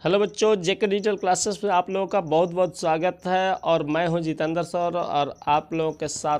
Hello बच्चों, जेके digital classes में आप लोगों का बहुत बहुत स्वागत है। और मैं हूं जितेंद्र सर और आप लोगों के साथ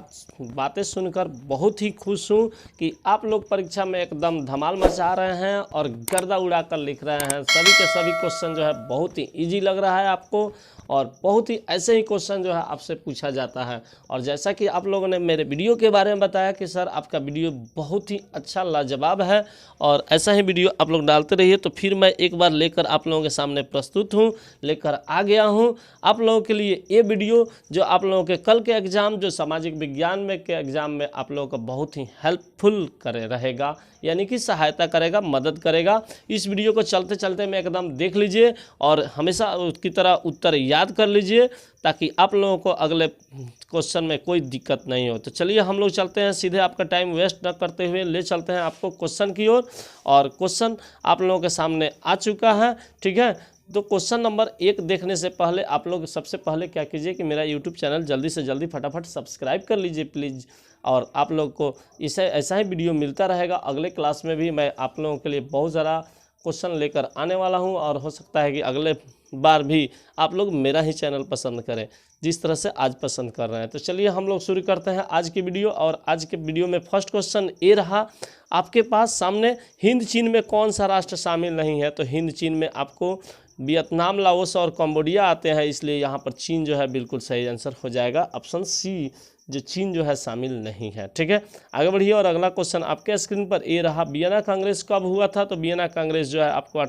बातें सुनकर बहुत ही खुश हूं कि आप लोग परीक्षा में एकदम धमाल मचा रहे हैं और गर्दा उड़ा कर लिख रहे हैं। सभी के सभी क्वेश्चन जो है बहुत ही इजी लग रहा है आपको और बहुत ही ऐसे ही क्वेश्चन जो है आपसे पूछा जाता है। और जैसा कि आप लोगों ने मेरे वीडियो के बारे में बताया कि सर आपका वीडियो बहुत ही अच्छा लाजवाब है और ऐसा ही वीडियो आप लोग डालते रहिए, तो फिर मैं एक बार लेकर आप लोगों के सामने प्रस्तुत हूँ, लेकर आ गया हूँ आप लोगों के लिए ये वीडियो जो आप लोगों के कल के एग्ज़ाम, जो सामाजिक विज्ञान में के एग्ज़ाम में आप लोगों को बहुत ही हेल्पफुल करे रहेगा, यानी कि सहायता करेगा, मदद करेगा। इस वीडियो को चलते चलते में एकदम देख लीजिए और हमेशा उसकी तरह उत्तर याद कर लीजिए ताकि आप लोगों को अगले क्वेश्चन में कोई दिक्कत नहीं हो। तो चलिए हम लोग चलते हैं सीधे, आपका टाइम वेस्ट न करते हुए ले चलते हैं आपको क्वेश्चन की ओर। और क्वेश्चन आप लोगों के सामने आ चुका है, ठीक है। तो क्वेश्चन नंबर 1 देखने से पहले आप लोग सबसे पहले क्या कीजिए कि मेरा यूट्यूब चैनल जल्दी से जल्दी फटाफट सब्सक्राइब कर लीजिए प्लीज़। और आप लोग को इसे ऐसा ही वीडियो मिलता रहेगा। अगले क्लास में भी मैं आप लोगों के लिए बहुत ज़्यादा क्वेश्चन लेकर आने वाला हूं और हो सकता है कि अगले बार भी आप लोग मेरा ही चैनल पसंद करें जिस तरह से आज पसंद कर रहे हैं। तो चलिए हम लोग शुरू करते हैं आज की वीडियो। और आज के वीडियो में फर्स्ट क्वेश्चन ये रहा आपके पास सामने, हिंद चीन में कौन सा राष्ट्र शामिल नहीं है? तो हिंद चीन में आपको वियतनाम, लाओस और कंबोडिया आते हैं, इसलिए यहाँ पर चीन जो है बिल्कुल सही आंसर हो जाएगा ऑप्शन सी, जो चीन जो है शामिल नहीं है, ठीक है। आगे बढ़िए और अगला क्वेश्चन आपके स्क्रीन पर ये रहा, वियना कांग्रेस कब हुआ था? तो वियना कांग्रेस जो है आपको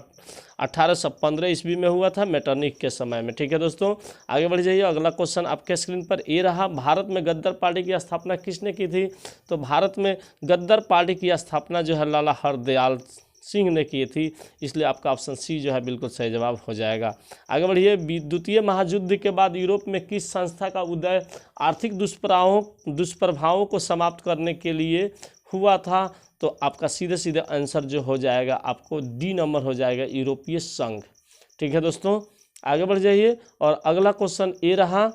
1815 ईस्वी में हुआ था, मेटरनिख के समय में, ठीक है दोस्तों। आगे बढ़ जाइए, अगला क्वेश्चन आपके स्क्रीन पर ये रहा, भारत में गद्दर पार्टी की स्थापना किसने की थी? तो भारत में गद्दर पार्टी की स्थापना जो है लाला हरदयाल सिंह ने की थी, इसलिए आपका ऑप्शन सी जो है बिल्कुल सही जवाब हो जाएगा। आगे बढ़िए, द्वितीय महायुद्ध के बाद यूरोप में किस संस्था का उदय आर्थिक दुष्प्रभावों को समाप्त करने के लिए हुआ था? तो आपका सीधे सीधे आंसर जो हो जाएगा आपको डी नंबर हो जाएगा, यूरोपीय संघ, ठीक है दोस्तों। आगे बढ़ जाइए और अगला क्वेश्चन ये रहा,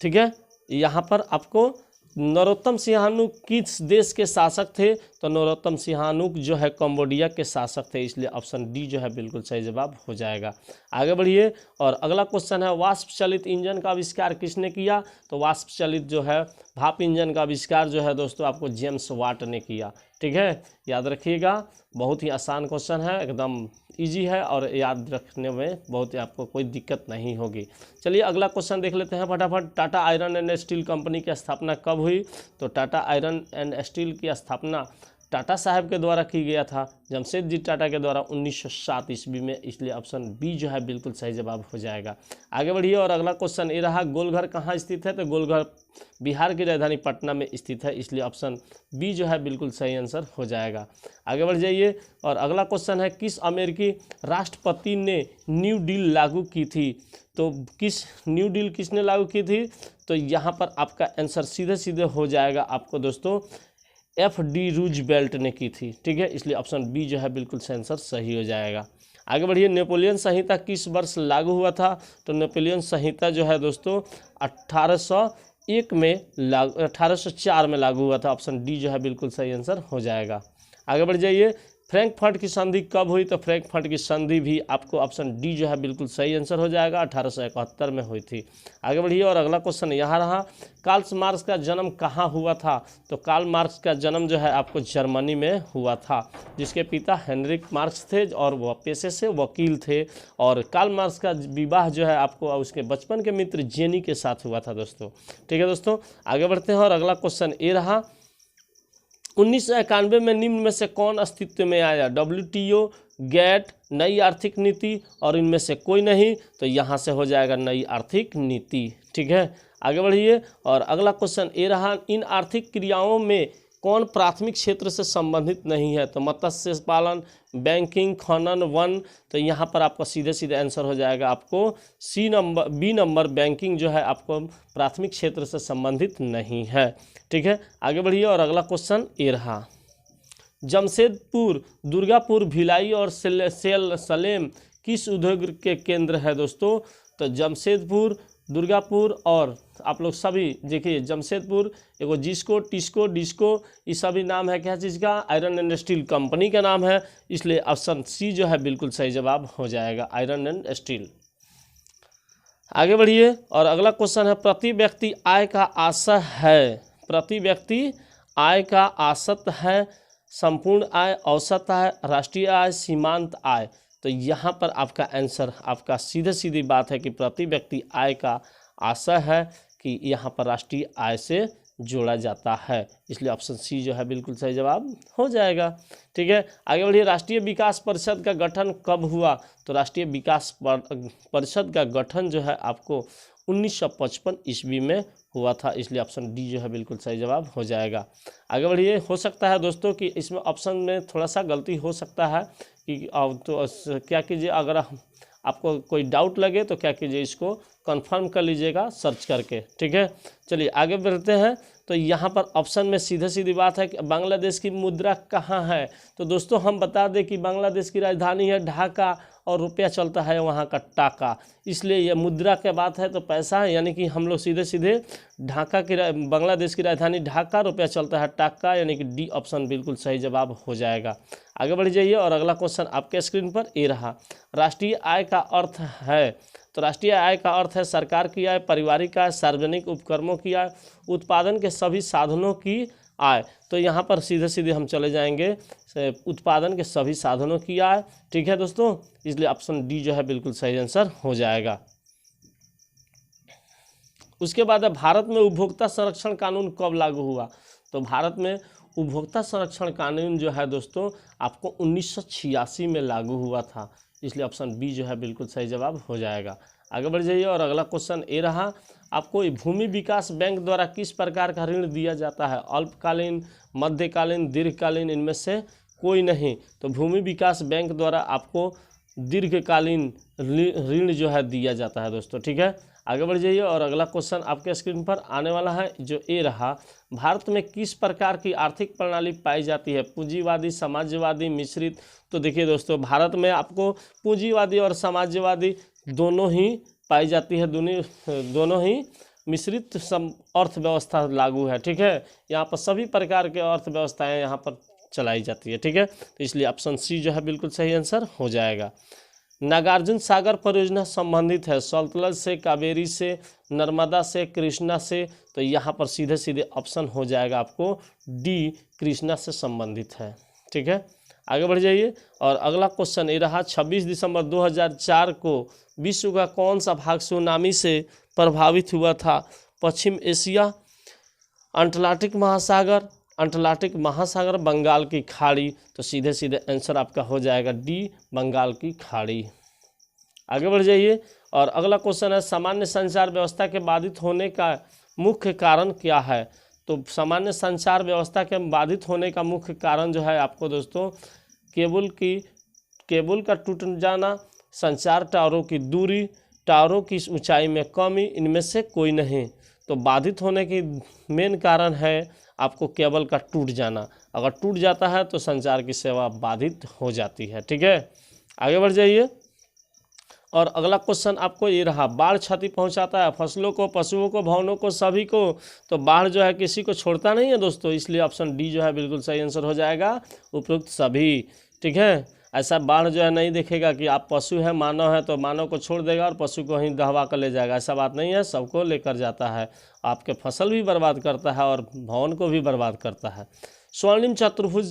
ठीक है। यहाँ पर आपको नरोत्तम सिंहानुक किस देश के शासक थे? तो नरोत्तम सिंहानुक जो है कंबोडिया के शासक थे, इसलिए ऑप्शन डी जो है बिल्कुल सही जवाब हो जाएगा। आगे बढ़िए और अगला क्वेश्चन है, वाष्प चलित इंजन का आविष्कार किसने किया? तो वाष्प चलित जो है भाप इंजन का आविष्कार जो है दोस्तों आपको जेम्स वाट ने किया, ठीक है। याद रखिएगा, बहुत ही आसान क्वेश्चन है, एकदम इजी है और याद रखने में बहुत ही आपको कोई दिक्कत नहीं होगी। चलिए अगला क्वेश्चन देख लेते हैं फटाफट, Tata iron and steel company की स्थापना कब हुई? तो टाटा आयरन एंड स्टील की स्थापना टाटा साहब के द्वारा की गया था, जमशेद जी टाटा के द्वारा 1907 ईस्वी में, इसलिए ऑप्शन बी जो है बिल्कुल सही जवाब हो जाएगा। आगे बढ़िए और अगला क्वेश्चन ये रहा, गोलघर कहाँ स्थित है? तो गोलघर बिहार की राजधानी पटना में स्थित है, इसलिए ऑप्शन बी जो है बिल्कुल सही आंसर हो जाएगा। आगे बढ़ जाइए और अगला क्वेश्चन है, किस अमेरिकी राष्ट्रपति ने न्यू डील लागू की थी? तो किस न्यू डील किसने लागू की थी? तो यहाँ पर आपका आंसर सीधे सीधे हो जाएगा आपको दोस्तों, FD रूजवेल्ट ने की थी, ठीक है, इसलिए ऑप्शन बी जो है बिल्कुल से आंसर सही हो जाएगा। आगे बढ़िए, नेपोलियन संहिता किस वर्ष लागू हुआ था? तो नेपोलियन संहिता जो है दोस्तों 1804 में लागू हुआ था, ऑप्शन डी जो है बिल्कुल सही आंसर हो जाएगा। आगे बढ़ जाइए, फ्रैंकफर्ट की संधि कब हुई? तो फ्रैंकफर्ट की संधि भी आपको ऑप्शन डी जो है बिल्कुल सही आंसर हो जाएगा, 1871 में हुई थी। आगे बढ़िए और अगला क्वेश्चन यहाँ रहा, कार्ल मार्क्स का जन्म कहाँ हुआ था? तो कार्ल मार्क्स का जन्म जो है आपको जर्मनी में हुआ था, जिसके पिता हेनरिक मार्क्स थे और वह पेशे से वकील थे। और कार्ल मार्क्स का विवाह जो है आपको उसके बचपन के मित्र जेनी के साथ हुआ था दोस्तों, ठीक है दोस्तों। आगे बढ़ते हैं और अगला क्वेश्चन ये रहा, 1991 में निम्न में से कौन अस्तित्व में आया? WTO, गैट, नई आर्थिक नीति और इनमें से कोई नहीं? तो यहाँ से हो जाएगा नई आर्थिक नीति, ठीक है। आगे बढ़िए और अगला क्वेश्चन ये रहा, इन आर्थिक क्रियाओं में कौन प्राथमिक क्षेत्र से संबंधित नहीं है? तो मत्स्य पालन, बैंकिंग, खनन, वन। तो यहाँ पर आपका सीधे सीधे आंसर हो जाएगा आपको बी नंबर, बैंकिंग जो है आपको प्राथमिक क्षेत्र से संबंधित नहीं है, ठीक है। आगे बढ़िए और अगला क्वेश्चन ये रहा, जमशेदपुर, दुर्गापुर, भिलाई और सलेम किस उद्योग के केंद्र है दोस्तों? तो जमशेदपुर, दुर्गापुर और आप लोग सभी देखिए जमशेदपुर, एगो जिसको, टिस्को, डिस्को, ये सभी नाम है क्या चीज़ का, आयरन एंड स्टील कंपनी का नाम है। इसलिए ऑप्शन सी जो है बिल्कुल सही जवाब हो जाएगा, आयरन एंड स्टील। आगे बढ़िए और अगला क्वेश्चन है, प्रति व्यक्ति आय का आशय है, प्रति व्यक्ति आय का औसत है, संपूर्ण आय, औसत आय, राष्ट्रीय आय, सीमांत आय। तो यहाँ पर आपका आंसर, आपका सीधे सीधी बात है कि प्रति व्यक्ति आय का आशय है कि यहाँ पर राष्ट्रीय आय से जोड़ा जाता है, इसलिए ऑप्शन सी जो है बिल्कुल सही जवाब हो जाएगा। ठीक है, आगे बढ़िए, राष्ट्रीय विकास परिषद का गठन कब हुआ? तो राष्ट्रीय विकास परिषद का गठन जो है आपको 1955 ईस्वी में हुआ था, इसलिए ऑप्शन डी जो है बिल्कुल सही जवाब हो जाएगा। आगे बढ़िए, हो सकता है दोस्तों कि इसमें ऑप्शन में थोड़ा सा गलती हो सकता है कि तो क्या कीजिए, अगर आपको कोई डाउट लगे तो क्या कीजिए, इसको कंफर्म कर लीजिएगा सर्च करके। ठीक है, चलिए आगे बढ़ते हैं। तो यहाँ पर ऑप्शन में सीधे सीधी बात है कि बांग्लादेश की मुद्रा कहाँ है? तो दोस्तों हम बता दें कि बांग्लादेश की राजधानी है ढाका और रुपया चलता है वहाँ का टाका, इसलिए यह मुद्रा के बात है तो पैसा है, यानी कि हम लोग सीधे सीधे ढाका की बांग्लादेश की राजधानी ढाका, रुपया चलता है टाका, यानी कि डी ऑप्शन बिल्कुल सही जवाब हो जाएगा। आगे बढ़ जाइए और अगला क्वेश्चन आपके स्क्रीन पर ये रहा, राष्ट्रीय आय का अर्थ है। तो राष्ट्रीय आय का अर्थ है सरकार की आय, पारिवारिक आय, सार्वजनिक उपक्रमों की आय, उत्पादन के सभी साधनों की आय। तो यहाँ पर सीधे सीधे हम चले जाएंगे उत्पादन के सभी साधनों की आय। ठीक है दोस्तों, इसलिए ऑप्शन डी जो है बिल्कुल सही आंसर हो जाएगा। उसके बाद भारत में उपभोक्ता संरक्षण कानून कब लागू हुआ? तो भारत में उपभोक्ता संरक्षण कानून जो है दोस्तों आपको 1986 में लागू हुआ था, इसलिए ऑप्शन बी जो है बिल्कुल सही जवाब हो जाएगा। आगे बढ़ जाइए और अगला क्वेश्चन ये रहा, आपको भूमि विकास बैंक द्वारा किस प्रकार का ऋण दिया जाता है? अल्पकालीन, मध्यकालीन, दीर्घकालीन, इनमें से कोई नहीं। तो भूमि विकास बैंक द्वारा आपको दीर्घकालीन ऋण जो है दिया जाता है दोस्तों। ठीक है, आगे बढ़ जाइए और अगला क्वेश्चन आपके स्क्रीन पर आने वाला है जो ये रहा, भारत में किस प्रकार की आर्थिक प्रणाली पाई जाती है? पूंजीवादी, समाजवादी, मिश्रित। तो देखिए दोस्तों, भारत में आपको पूंजीवादी और समाजवादी दोनों ही पाई जाती है, दोनों ही मिश्रित अर्थव्यवस्था लागू है। ठीक है, यहाँ पर सभी प्रकार के अर्थव्यवस्थाएं यहाँ पर चलाई जाती है। ठीक है, तो इसलिए ऑप्शन सी जो है बिल्कुल सही आंसर हो जाएगा। नागार्जुन सागर परियोजना संबंधित है सतलज से, कावेरी से, नर्मदा से, कृष्णा से। तो यहाँ पर सीधे सीधे ऑप्शन हो जाएगा आपको डी, कृष्णा से संबंधित है। ठीक है, आगे बढ़ जाइए और अगला क्वेश्चन ये रहा, 26 दिसंबर 2004 को विश्व का कौन सा भाग सुनामी से प्रभावित हुआ था? पश्चिम एशिया, अंटार्कटिक महासागर, अंटार्कटिक महासागर, बंगाल की खाड़ी। तो सीधे सीधे आंसर आपका हो जाएगा डी, बंगाल की खाड़ी। आगे बढ़ जाइए और अगला क्वेश्चन है, सामान्य संचार व्यवस्था के बाधित होने का मुख्य कारण क्या है? तो सामान्य संचार व्यवस्था के बाधित होने का मुख्य कारण जो है आपको दोस्तों केबल का टूट जाना, संचार टावरों की दूरी, टावरों की ऊंचाई में कमी, इनमें से कोई नहीं। तो बाधित होने की मेन कारण है आपको केबल का टूट जाना, अगर टूट जाता है तो संचार की सेवा बाधित हो जाती है। ठीक है, आगे बढ़ जाइए और अगला क्वेश्चन आपको ये रहा, बाढ़ क्षति पहुंचाता है फसलों को, पशुओं को, भवनों को, सभी को। तो बाढ़ जो है किसी को छोड़ता नहीं है दोस्तों, इसलिए ऑप्शन डी जो है बिल्कुल सही आंसर हो जाएगा, उपयुक्त सभी। ठीक है, ऐसा बाढ़ जो है नहीं देखेगा कि आप पशु है, मानव है तो मानव को छोड़ देगा और पशु को ही दहवा कर ले जाएगा, ऐसा बात नहीं है, सबको लेकर जाता है, आपके फसल भी बर्बाद करता है और भवन को भी बर्बाद करता है। स्वर्णिम चतुर्भुज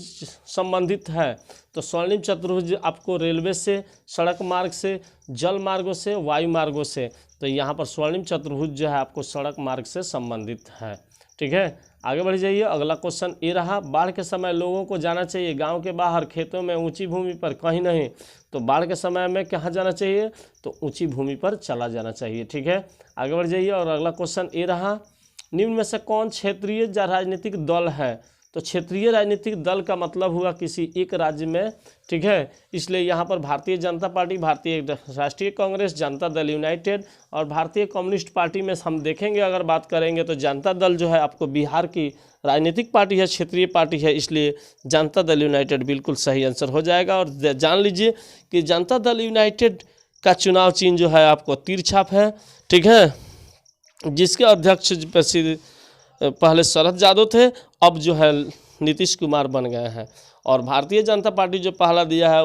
संबंधित है, तो स्वर्णिम चतुर्भुज आपको रेलवे से, सड़क मार्ग से, जल मार्गों से, वायु मार्गों से। तो यहाँ पर स्वर्णिम चतुर्भुज जो है आपको सड़क मार्ग से संबंधित है। ठीक है, आगे बढ़ जाइए, अगला क्वेश्चन ये रहा, बाढ़ के समय लोगों को जाना चाहिए गांव के बाहर, खेतों में, ऊंची भूमि पर, कहीं नहीं। तो बाढ़ के समय में कहाँ जाना चाहिए? तो ऊंची भूमि पर चला जाना चाहिए। ठीक है, आगे बढ़ जाइए और अगला क्वेश्चन ये रहा, निम्न में से कौन क्षेत्रीय राजनीतिक दल है? तो क्षेत्रीय राजनीतिक दल का मतलब हुआ किसी एक राज्य में। ठीक है, इसलिए यहाँ पर भारतीय जनता पार्टी, भारतीय राष्ट्रीय कांग्रेस, जनता दल यूनाइटेड और भारतीय कम्युनिस्ट पार्टी में हम देखेंगे, अगर बात करेंगे तो जनता दल जो है आपको बिहार की राजनीतिक पार्टी है, क्षेत्रीय पार्टी है, इसलिए जनता दल यूनाइटेड बिल्कुल सही आंसर हो जाएगा। और जान लीजिए कि जनता दल यूनाइटेड का चुनाव चिन्ह जो है आपको तीर छाप है। ठीक है, जिसके अध्यक्ष पहले शरद यादव थे, अब जो है नीतीश कुमार बन गए हैं। और भारतीय जनता पार्टी जो पहला दिया है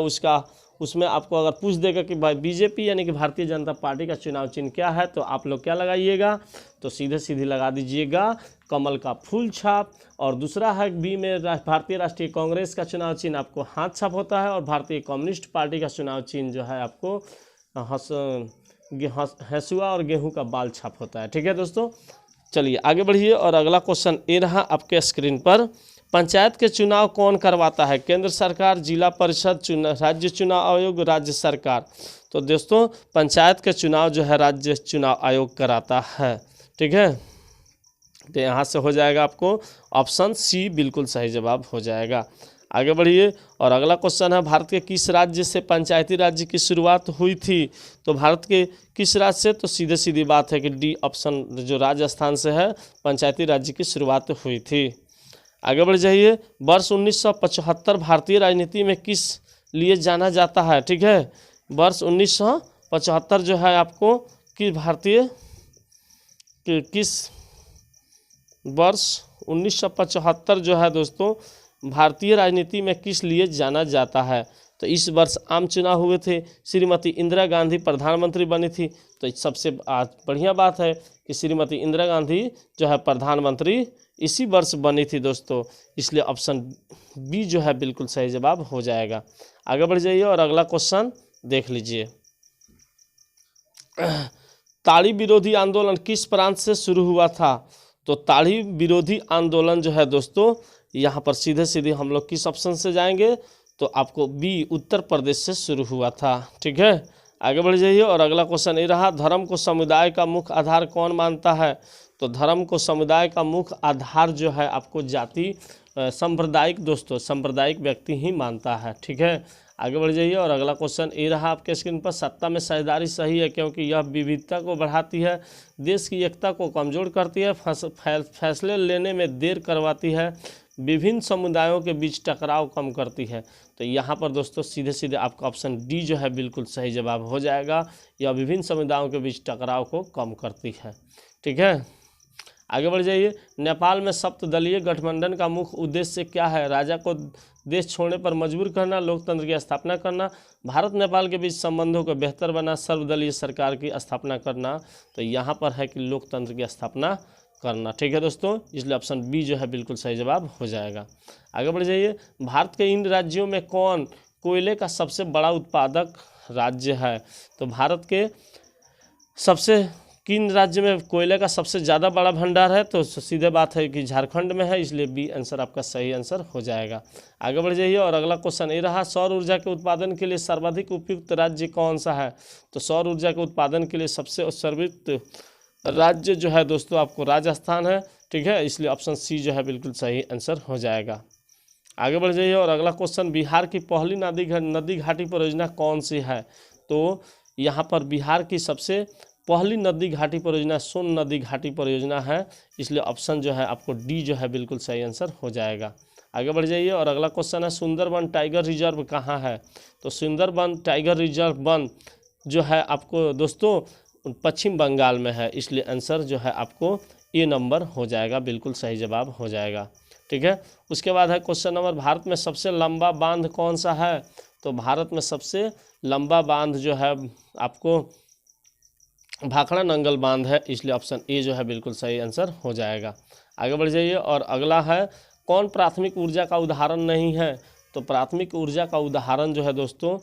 उसमें आपको अगर पूछ देगा कि भाई बीजेपी यानी कि भारतीय जनता पार्टी का चुनाव चिन्ह क्या है, तो आप लोग क्या लगाइएगा, तो सीधे लगा दीजिएगा कमल का फूल छाप। और दूसरा है बी में भारतीय राष्ट्रीय कांग्रेस का चुनाव चिन्ह आपको हाथ छाप होता है, और भारतीय कम्युनिस्ट पार्टी का चुनाव चिन्ह जो है आपको हंसुआ और गेहूं का बाल छाप होता है। ठीक है दोस्तों, चलिए आगे बढ़िए। और अगला क्वेश्चन ये रहा आपके स्क्रीन पर, पंचायत के चुनाव कौन करवाता है, केंद्र सरकार, जिला परिषद, राज्य चुनाव आयोग, राज्य सरकार। तो दोस्तों पंचायत के चुनाव जो है राज्य चुनाव आयोग कराता है। ठीक है, तो यहाँ से हो जाएगा आपको ऑप्शन सी बिल्कुल सही जवाब हो जाएगा। आगे बढ़िए। और अगला क्वेश्चन है, भारत के किस राज्य से पंचायती राज्य की शुरुआत हुई थी। तो भारत के किस राज्य से, तो सीधी बात है कि डी ऑप्शन जो राजस्थान से है पंचायती राज्य की शुरुआत हुई थी। आगे बढ़ जाइए। वर्ष 1975 भारतीय राजनीति में किस लिए जाना जाता है। ठीक है, वर्ष 1975 जो है आपको किस वर्ष 1975 जो है दोस्तों भारतीय राजनीति में किस लिए जाना जाता है। तो इस वर्ष आम चुनाव हुए थे, श्रीमती इंदिरा गांधी प्रधानमंत्री बनी थी। तो सबसे बढ़िया बात है कि श्रीमती इंदिरा गांधी जो है प्रधानमंत्री इसी वर्ष बनी थी दोस्तों, इसलिए ऑप्शन बी जो है बिल्कुल सही जवाब हो जाएगा। आगे बढ़ जाइए और अगला क्वेश्चन देख लीजिए। ताड़ी विरोधी आंदोलन किस प्रांत से शुरू हुआ था। तो ताड़ी विरोधी आंदोलन जो है दोस्तों यहाँ पर सीधे हम लोग किस ऑप्शन से जाएंगे, तो आपको बी उत्तर प्रदेश से शुरू हुआ था। ठीक है, आगे बढ़ जाइए। और अगला क्वेश्चन ये रहा, धर्म को समुदाय का मुख्य आधार कौन मानता है। तो धर्म को समुदाय का मुख्य आधार जो है आपको जाति सांप्रदायिक दोस्तों सांप्रदायिक व्यक्ति ही मानता है। ठीक है, आगे बढ़ जाइए। और अगला क्वेश्चन ये रहा आपके स्क्रीन पर, सत्ता में साझेदारी सही है क्योंकि यह विविधता को बढ़ाती है, देश की एकता को कमजोर करती है, फैसले लेने में देर करवाती है, विभिन्न समुदायों के बीच टकराव कम करती है। तो यहाँ पर दोस्तों सीधे आपका ऑप्शन डी जो है बिल्कुल सही जवाब हो जाएगा, यह विभिन्न समुदायों के बीच टकराव को कम करती है। ठीक है, आगे बढ़ जाइए। नेपाल में सप्तदलीय गठबंधन का मुख्य उद्देश्य क्या है। राजा को देश छोड़ने पर मजबूर करना, लोकतंत्र की स्थापना करना, भारत नेपाल के बीच संबंधों को बेहतर बना, सर्वदलीय सरकार की स्थापना करना। तो यहाँ पर है कि लोकतंत्र की स्थापना करना। ठीक है दोस्तों, इसलिए ऑप्शन बी जो है बिल्कुल सही जवाब हो जाएगा। आगे बढ़ जाइए। भारत के इन राज्यों में कौन कोयले का सबसे बड़ा उत्पादक राज्य है। तो भारत के किन राज्य में कोयले का सबसे ज़्यादा बड़ा भंडार है। तो सीधे बात है कि झारखंड में है, इसलिए बी आंसर आपका सही आंसर हो जाएगा। आगे बढ़ जाइए। और अगला क्वेश्चन ये रहा, सौर ऊर्जा के उत्पादन के लिए सर्वाधिक उपयुक्त राज्य कौन सा है। तो सौर ऊर्जा के उत्पादन के लिए सबसे सर्वोत्तम राज्य जो है दोस्तों आपको राजस्थान है। ठीक है, इसलिए ऑप्शन सी जो है बिल्कुल सही आंसर हो जाएगा। आगे बढ़ जाइए। और अगला क्वेश्चन, बिहार की पहली नदी घाटी परियोजना कौन सी है। तो यहाँ पर बिहार की सबसे पहली नदी घाटी परियोजना सोन नदी घाटी परियोजना है, इसलिए ऑप्शन जो है आपको डी जो है बिल्कुल सही आंसर हो जाएगा। आगे बढ़ जाइए। और अगला क्वेश्चन है, सुंदरबन टाइगर रिजर्व कहाँ है। तो सुंदरबन टाइगर रिजर्व वन जो है आपको दोस्तों पश्चिम बंगाल में है, इसलिए आंसर जो है आपको ए नंबर हो जाएगा, बिल्कुल सही जवाब हो जाएगा। ठीक है, उसके बाद है क्वेश्चन नंबर, भारत में सबसे लंबा बांध कौन सा है। तो भारत में सबसे लंबा बांध जो है आपको भाखड़ा नंगल बांध है, इसलिए ऑप्शन ए जो है बिल्कुल सही आंसर हो जाएगा। आगे बढ़ जाइए। और अगला है, कौन प्राथमिक ऊर्जा का उदाहरण नहीं है। तो प्राथमिक ऊर्जा का उदाहरण जो है दोस्तों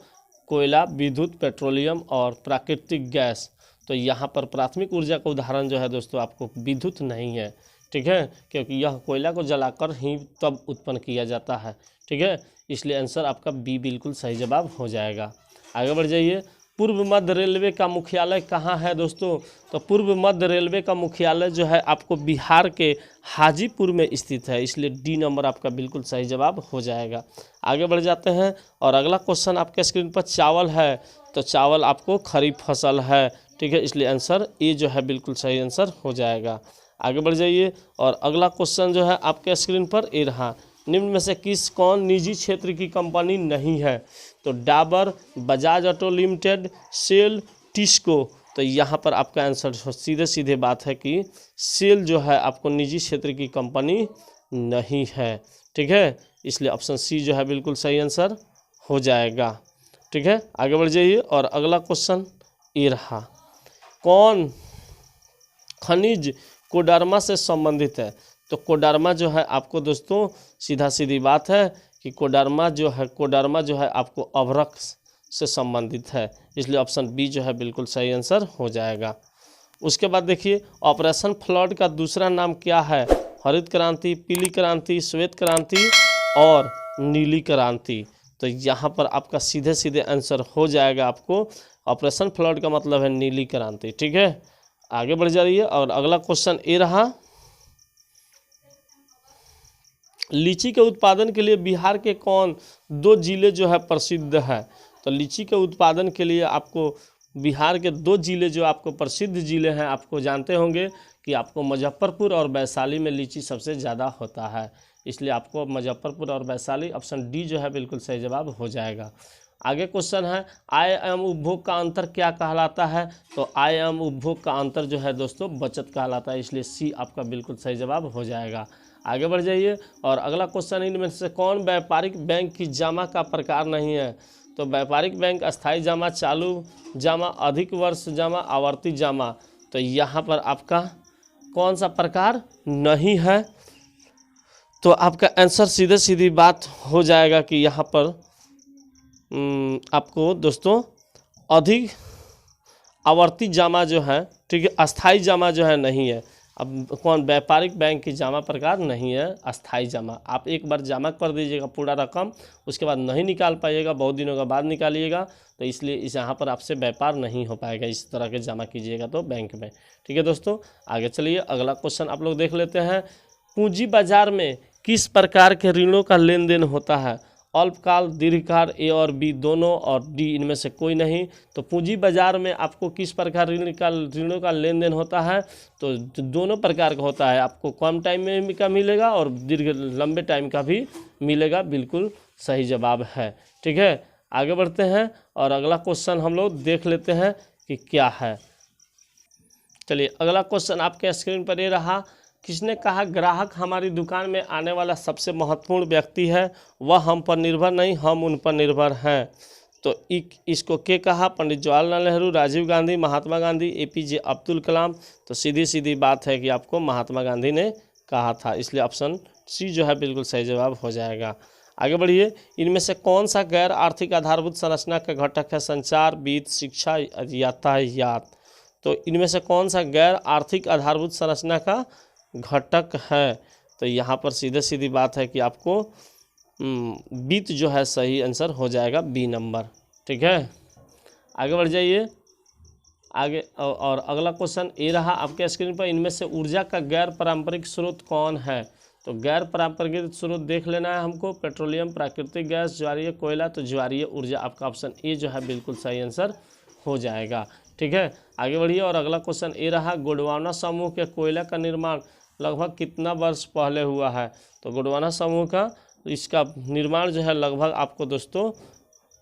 कोयला, विद्युत, पेट्रोलियम और प्राकृतिक गैस। तो यहाँ पर प्राथमिक ऊर्जा का उदाहरण जो है दोस्तों आपको विद्युत नहीं है। ठीक है, क्योंकि यह कोयला को जलाकर ही तब उत्पन्न किया जाता है। ठीक है, इसलिए आंसर आपका बी बिल्कुल सही जवाब हो जाएगा। आगे बढ़ जाइए। पूर्व मध्य रेलवे का मुख्यालय कहाँ है दोस्तों। तो पूर्व मध्य रेलवे का मुख्यालय जो है आपको बिहार के हाजीपुर में स्थित है, इसलिए डी नंबर आपका बिल्कुल सही जवाब हो जाएगा। आगे बढ़ जाते हैं। और अगला क्वेश्चन आपके स्क्रीन पर, चावल है। तो चावल आपको खरीफ फसल है। ठीक है, इसलिए आंसर ए जो है बिल्कुल सही आंसर हो जाएगा। आगे बढ़ जाइए। और अगला क्वेश्चन जो है आपके स्क्रीन पर ए रहा, निम्न में से कौन निजी क्षेत्र की कंपनी नहीं है। तो डाबर, बजाज ऑटो लिमिटेड, सेल, टिस्को। तो तो यहाँ पर आपका आंसर सीधे सीधे बात है कि सेल जो है आपको निजी क्षेत्र की कंपनी नहीं है। ठीक है, इसलिए ऑप्शन सी जो है बिल्कुल सही आंसर हो जाएगा। ठीक है, आगे बढ़ जाइए और अगला क्वेश्चन ये रहा, कौन खनिज कोडरमा से संबंधित है? तो कोडरमा जो है आपको दोस्तों सीधा सीधी बात है कि कोडरमा जो है आपको अभ्रक से संबंधित है, इसलिए ऑप्शन बी जो है बिल्कुल सही आंसर हो जाएगा। उसके बाद देखिए, ऑपरेशन फ्लड का दूसरा नाम क्या है? हरित क्रांति, पीली क्रांति, श्वेत क्रांति और नीली क्रांति। तो यहाँ पर आपका सीधे सीधे आंसर हो जाएगा आपको, ऑपरेशन फ्लड का मतलब है नीली क्रांति। ठीक है, आगे बढ़ जाइए और अगला क्वेश्चन ये रहा, लीची के उत्पादन के लिए बिहार के कौन 2 जिले जो है प्रसिद्ध है? तो लीची के उत्पादन के लिए आपको बिहार के 2 जिले जो आपको प्रसिद्ध जिले हैं, आपको जानते होंगे कि आपको मुजफ्फरपुर और वैशाली में लीची सबसे ज़्यादा होता है, इसलिए आपको मुजफ्फरपुर और वैशाली, ऑप्शन डी जो है बिल्कुल सही जवाब हो जाएगा। आगे क्वेश्चन है, आय एवं उपभोग का अंतर क्या कहलाता है? तो आय एवं उपभोग का अंतर जो है दोस्तों बचत कहलाता है, इसलिए सी आपका बिल्कुल सही जवाब हो जाएगा। आगे बढ़ जाइए और अगला क्वेश्चन, इनमें से कौन व्यापारिक बैंक की जमा का प्रकार नहीं है? तो व्यापारिक बैंक अस्थाई जमा, चालू जमा, अधिक वर्ष जमा, आवर्ती जमा। तो यहाँ पर आपका कौन सा प्रकार नहीं है? तो आपका आंसर सीधे सीधी बात हो जाएगा कि यहाँ पर आपको दोस्तों अधिक आवर्ती जमा जो है, ठीक है, अस्थाई जमा जो है नहीं है। अब कौन व्यापारिक बैंक की जमा प्रकार नहीं है अस्थाई जमा। आप एक बार जमा कर दीजिएगा पूरा रकम, उसके बाद नहीं निकाल पाइएगा, बहुत दिनों के बाद निकालिएगा, तो इसलिए इस यहाँ पर आपसे व्यापार नहीं हो पाएगा इस तरह के जमा कीजिएगा तो बैंक में। ठीक है दोस्तों, आगे चलिए अगला क्वेश्चन आप लोग देख लेते हैं, पूंजी बाजार में किस प्रकार के ऋणों का लेन देन होता है? अल्पकाल, दीर्घकाल, ए और बी दोनों, और डी इनमें से कोई नहीं। तो पूंजी बाजार में आपको किस प्रकार ऋणों का लेन देन होता है? तो दोनों प्रकार का होता है, आपको कम टाइम में का मिलेगा और लंबे टाइम का भी मिलेगा, बिल्कुल सही जवाब है। ठीक है, आगे बढ़ते हैं और अगला क्वेश्चन हम लोग देख लेते हैं कि क्या है। चलिए अगला क्वेश्चन आपके स्क्रीन पर ये रहा, किसने कहा ग्राहक हमारी दुकान में आने वाला सबसे महत्वपूर्ण व्यक्ति है, वह हम पर निर्भर नहीं, हम उन पर निर्भर हैं? तो इसको के कहा? पंडित जवाहरलाल नेहरू, राजीव गांधी, महात्मा गांधी, एपीजे अब्दुल कलाम। तो सीधी सीधी बात है कि आपको महात्मा गांधी ने कहा था, इसलिए ऑप्शन सी जो है बिल्कुल सही जवाब हो जाएगा। आगे बढ़िए, इनमें से कौन सा गैर आर्थिक आधारभूत संरचना का घटक है? संचार, वित्त, शिक्षा, यातायात। तो इनमें से कौन सा गैर आर्थिक आधारभूत संरचना का घटक है? तो यहाँ पर सीधे सीधी बात है कि आपको वित्त जो है सही आंसर हो जाएगा, बी नंबर। ठीक है, आगे बढ़ जाइए आगे और अगला क्वेश्चन ये रहा आपके स्क्रीन पर, इनमें से ऊर्जा का गैर पारंपरिक स्रोत कौन है? तो गैर पारंपरिक स्रोत देख लेना है हमको, पेट्रोलियम, प्राकृतिक गैस, ज्वारीय कोयला। तो ज्वारीय ऊर्जा आपका ऑप्शन ए जो है बिल्कुल सही आंसर हो जाएगा। ठीक है, आगे बढ़िए और अगला क्वेश्चन ये रहा, गोंडवाना समूह के कोयला का निर्माण लगभग कितना वर्ष पहले हुआ है? तो गोंडवाना समूह का इसका निर्माण जो है लगभग आपको दोस्तों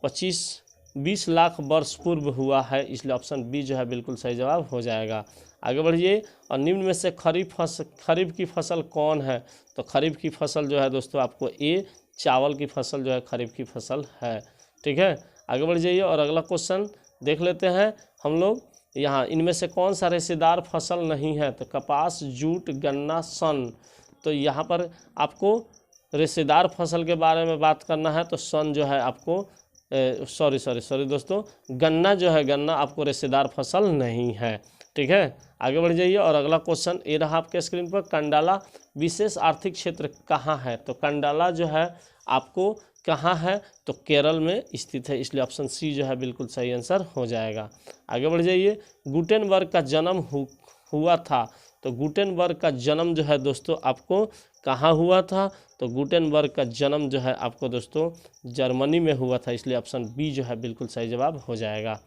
25-20 लाख वर्ष पूर्व हुआ है, इसलिए ऑप्शन बी जो है बिल्कुल सही जवाब हो जाएगा। आगे बढ़िए और निम्न में से खरीफ की फसल कौन है? तो खरीफ की फसल जो है दोस्तों आपको ए चावल की फसल जो है खरीफ की फसल है। ठीक है, आगे बढ़ जाइए और अगला क्वेश्चन देख लेते हैं हम लोग। यहाँ इनमें से कौन सा रेशेदार फसल नहीं है? तो कपास, जूट, गन्ना, सन। तो यहाँ पर आपको रेशेदार फसल के बारे में बात करना है, तो सन जो है आपको सॉरी दोस्तों, गन्ना जो है, गन्ना आपको रेशेदार फसल नहीं है। ठीक है, आगे बढ़ जाइए और अगला क्वेश्चन ये रहा आपके स्क्रीन पर, कंडाला विशेष आर्थिक क्षेत्र कहाँ है? तो कंडाला जो है आपको कहाँ है? तो केरल में स्थित है, इसलिए ऑप्शन सी जो है बिल्कुल सही आंसर हो जाएगा। आगे बढ़ जाइए, गुटेनबर्ग का जन्म हुआ था। तो गुटेनबर्ग का जन्म जो है दोस्तों आपको कहाँ हुआ था? तो गुटेनबर्ग का जन्म जो है आपको दोस्तों जर्मनी में हुआ था, इसलिए ऑप्शन बी जो है बिल्कुल सही जवाब हो जाएगा।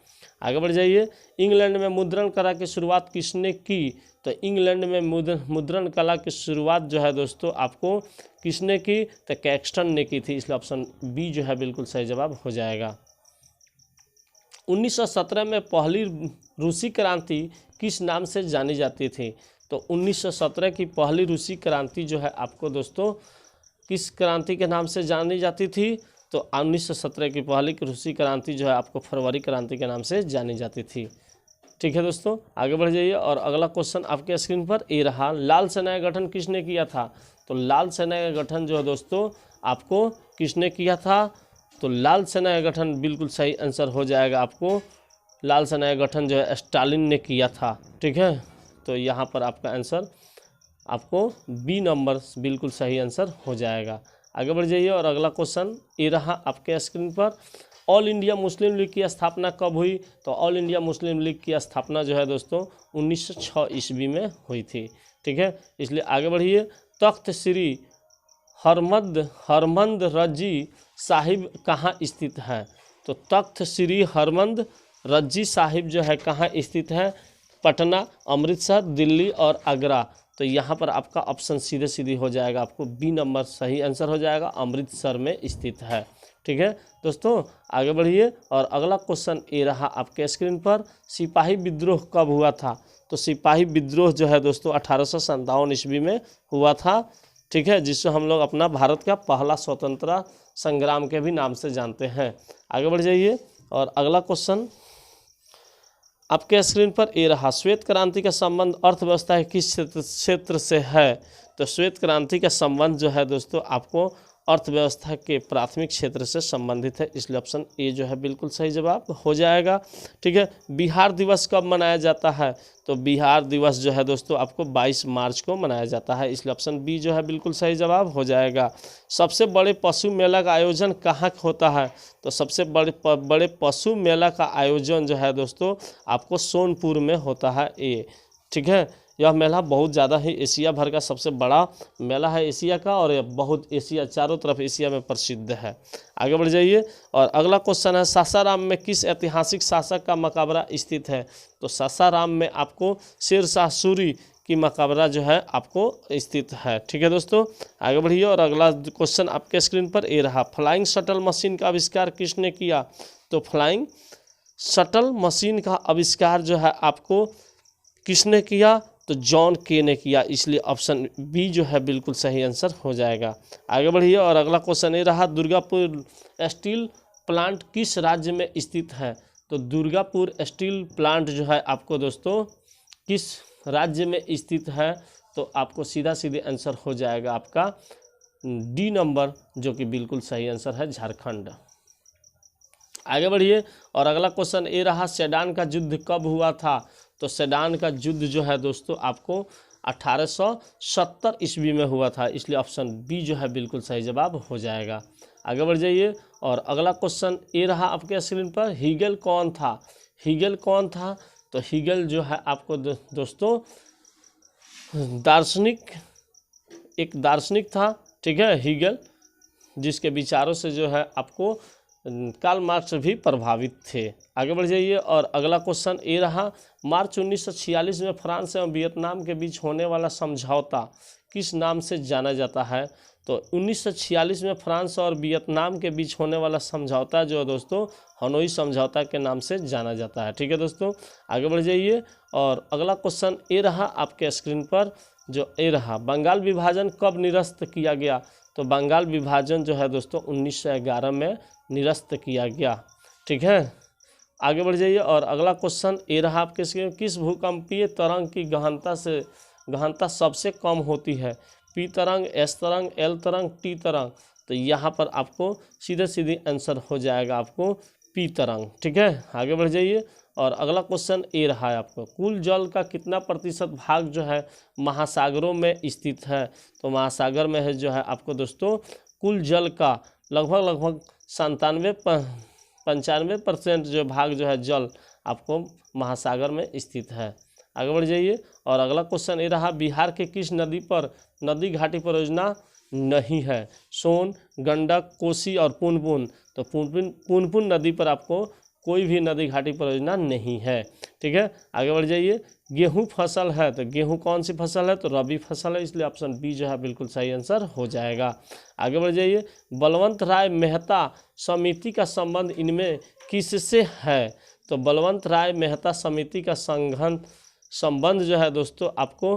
आगे बढ़ जाइए, इंग्लैंड में मुद्रण कला की शुरुआत किसने की? तो इंग्लैंड में मुद्रण कला की शुरुआत जो है दोस्तों आपको किसने की? तो कैक्सटन ने की थी, इसलिए ऑप्शन बी जो है बिल्कुल सही जवाब हो जाएगा। 1917 में पहली रूसी क्रांति किस नाम से जानी जाती थी? तो 1917 की पहली रूसी क्रांति जो है आपको दोस्तों किस क्रांति के नाम से जानी जाती थी? तो 1917 की पहली रूसी क्रांति जो है आपको फरवरी क्रांति के नाम से जानी जाती थी। ठीक है दोस्तों, आगे बढ़ जाइए और अगला क्वेश्चन आपके स्क्रीन पर ये रहा, लाल सेना का गठन किसने किया था? तो लाल सेना का गठन जो है दोस्तों आपको किसने किया था? तो लाल सेना का गठन बिल्कुल सही आंसर हो जाएगा आपको, लाल सेना का गठन जो है स्टालिन ने किया था। ठीक है, तो यहाँ पर आपका आंसर आपको बी नंबर बिल्कुल सही आंसर हो जाएगा। आगे बढ़ जाइए और अगला क्वेश्चन ये रहा आपके स्क्रीन पर, ऑल इंडिया मुस्लिम लीग की स्थापना कब हुई? तो ऑल इंडिया मुस्लिम लीग की स्थापना जो है दोस्तों 1906 ईस्वी में हुई थी। ठीक है, इसलिए आगे बढ़िए, तख्त श्री हरमंद रजी साहिब कहाँ स्थित है? तो तख्त श्री हरमंद रजी साहिब जो है कहाँ स्थित है? पटना, अमृतसर, दिल्ली और आगरा। तो यहाँ पर आपका ऑप्शन सीधे सीधी हो जाएगा, आपको बी नंबर सही आंसर हो जाएगा, अमृतसर में स्थित है। ठीक है दोस्तों, आगे बढ़िए और अगला क्वेश्चन ये रहा आपके स्क्रीन पर, सिपाही विद्रोह कब हुआ था? तो सिपाही विद्रोह जो है दोस्तों 1857 ईस्वी में हुआ था। ठीक है, जिससे हम लोग अपना भारत का पहला स्वतंत्रता संग्राम के भी नाम से जानते हैं। आगे बढ़ जाइए और अगला क्वेश्चन आपके स्क्रीन पर ये रहा, श्वेत क्रांति का संबंध अर्थव्यवस्था के किस क्षेत्र से है? तो श्वेत क्रांति का संबंध जो है दोस्तों आपको अर्थव्यवस्था के प्राथमिक क्षेत्र से संबंधित है, इसलिए ऑप्शन ए जो है बिल्कुल सही जवाब हो जाएगा। ठीक है, बिहार दिवस कब मनाया जाता है? तो बिहार दिवस जो है दोस्तों आपको 22 मार्च को मनाया जाता है, इसलिए ऑप्शन बी जो है बिल्कुल सही जवाब हो जाएगा। सबसे बड़े पशु मेला का आयोजन कहाँ होता है? तो सबसे बड़े पशु मेला का आयोजन जो है दोस्तों आपको सोनपुर में होता है ए। ठीक है, यह मेला बहुत ज़्यादा ही एशिया भर का सबसे बड़ा मेला है एशिया का, और यह बहुत एशिया चारों तरफ एशिया में प्रसिद्ध है। आगे बढ़ जाइए और अगला क्वेश्चन है, सासाराम में किस ऐतिहासिक शासक का मकबरा स्थित है? तो सासाराम में आपको शेरशाह सूरी की मकबरा जो है आपको स्थित है। ठीक है दोस्तों, आगे बढ़िए और अगला क्वेश्चन आपके स्क्रीन पर ये रहा, फ्लाइंग शटल मशीन का आविष्कार किसने किया? तो फ्लाइंग शटल मशीन का आविष्कार जो है आपको किसने किया? तो जॉन के ने किया, इसलिए ऑप्शन बी जो है बिल्कुल सही आंसर हो जाएगा। आगे बढ़िए और अगला क्वेश्चन ये रहा, दुर्गापुर स्टील प्लांट किस राज्य में स्थित है? तो दुर्गापुर स्टील प्लांट जो है आपको दोस्तों किस राज्य में स्थित है? तो आपको सीधा सीधे आंसर हो जाएगा आपका डी नंबर, जो कि बिल्कुल सही आंसर है, झारखंड। आगे बढ़िए और अगला क्वेश्चन ये रहा, सेडान का युद्ध कब हुआ था? तो सेडान का युद्ध जो है दोस्तों आपको 1870 ईस्वी में हुआ था, इसलिए ऑप्शन बी जो है बिल्कुल सही जवाब हो जाएगा। आगे बढ़ जाइए और अगला क्वेश्चन ये रहा आपके स्क्रीन पर, हीगल कौन था? हीगल कौन था? तो हीगल जो है आपको दोस्तों एक दार्शनिक था। ठीक है, हीगल जिसके विचारों से जो है आपको कार्ल मार्क्स भी प्रभावित थे। आगे बढ़ जाइए और अगला क्वेश्चन ये रहा, मार्च 1946 में फ्रांस एवं वियतनाम के बीच होने वाला समझौता किस नाम से जाना जाता है? तो 1946 में फ्रांस और वियतनाम के बीच होने वाला समझौता जो है दोस्तों हनोई समझौता के नाम से जाना जाता है। ठीक है दोस्तों, आगे बढ़ जाइए और अगला क्वेश्चन ये रहा आपके स्क्रीन पर, जो ये रहा, बंगाल विभाजन कब निरस्त किया गया? तो बंगाल विभाजन जो है दोस्तों 1911 में निरस्त किया गया। ठीक है, आगे बढ़ जाइए और अगला क्वेश्चन ये रहा आपके किस भूकंपीय तरंग की गहनता सबसे कम होती है? पी तरंग, एस तरंग, एल तरंग, टी तरंग। तो यहाँ पर आपको सीधे सीधे आंसर हो जाएगा आपको पी तरंग। ठीक है, आगे बढ़ जाइए और अगला क्वेश्चन ये रहा है आपको, कुल जल का कितना प्रतिशत भाग जो है महासागरों में स्थित है? तो महासागर में है जो है आपको दोस्तों कुल जल का लगभग 95% जो भाग जो है जल आपको महासागर में स्थित है। आगे बढ़ जाइए और अगला क्वेश्चन ये रहा, बिहार के किस नदी पर नदी घाटी परियोजना नहीं है? सोन, गंडक, कोसी और पुनपुन। तो पुनपुन नदी पर आपको कोई भी नदी घाटी परियोजना नहीं है। ठीक है, आगे बढ़ जाइए, गेहूं फसल है तो गेहूं कौन सी फसल है? तो रबी फसल है, इसलिए ऑप्शन बी जो है बिल्कुल सही आंसर हो जाएगा। आगे बढ़ जाइए, बलवंत राय मेहता समिति का संबंध इनमें किससे है? तो बलवंत राय मेहता समिति का संबंध जो है दोस्तों आपको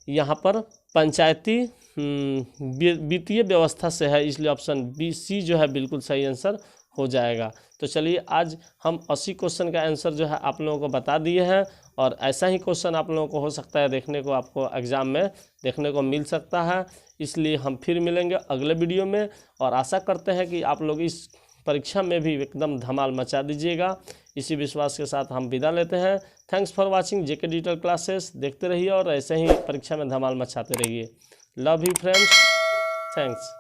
यहाँ पर पंचायती वित्तीय व्यवस्था से है, इसलिए ऑप्शन बी सी जो है बिल्कुल सही आंसर हो जाएगा। तो चलिए आज हम 80 क्वेश्चन का आंसर जो है आप लोगों को बता दिए हैं, और ऐसा ही क्वेश्चन आप लोगों को हो सकता है देखने को आपको एग्ज़ाम में देखने को मिल सकता है। इसलिए हम फिर मिलेंगे अगले वीडियो में, और आशा करते हैं कि आप लोग इस परीक्षा में भी एकदम धमाल मचा दीजिएगा। इसी विश्वास के साथ हम विदा लेते हैं। Thanks for watching JK digital classes. देखते रहिए और ऐसे ही परीक्षा में धमाल मचाते रहिए। Love you friends, thanks.